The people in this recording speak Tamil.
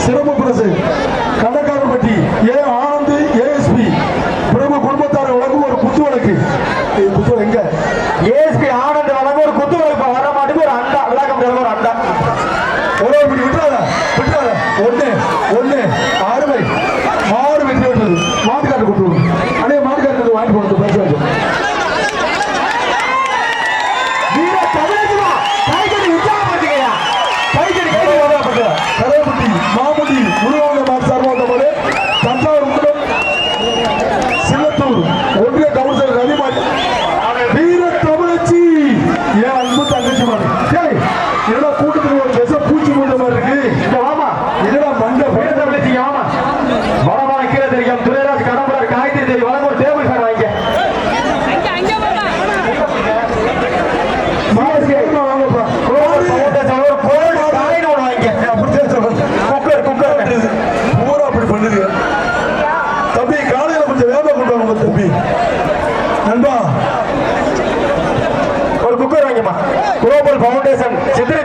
சிறப்பு பரிசு கடக்காரப்பட்டி ஏ ஆனந்த் ஏஎஸ்பி பிரபு குடும்பத்தார் வழங்கும் ஒரு குத்து வழக்கு. குத்து எங்க ஏஎஸ்பி ஆனந்த் வழங்கும் ஒரு குத்து வழக்கு வர மாட்டுக்கு ஒரு அண்டா விளக்கம் ஒரு அண்டா ஒரு மணி விட்டுறாத விட்டுறாத ஒண்ணு ஒண்ணு அறுவை மாடு வெற்றி விட்டது மாட்டுக்காட்டு கொடுத்து அதே மாட்டுக்காட்டு வாங்கி போடுறது பரிசு வச்சு மாமுடி முருகாங்க சார்பாக தஞ்சாவூர் முதல் சின்னத்தூர் ஒன்றிய கவுன்சிலர் ரவிமாடி வீர தமிழச்சி ஏன் அன்பு தங்கச்சி மாதிரி என்னடா கூட்டத்துக்கு ஒரு விஷ பூச்சி மூட்ட மாதிரி இருக்கு. ஆமா என்னடா மண்ட வீர தமிழச்சி ஆமா வடமான கீழே தெரியும் துரைராஜ் கடம்புறார் காய்கறி தேடி வழங்க ஒரு டேபிள் ஃபேன் வாங்க தம்பி காலையில கொஞ்சம் வேலை கொண்டு தம்பி நண்பா ஒரு குக்கர் வாங்கம்மா குளோபல் ஃபவுண்டேஷன் சித்திரை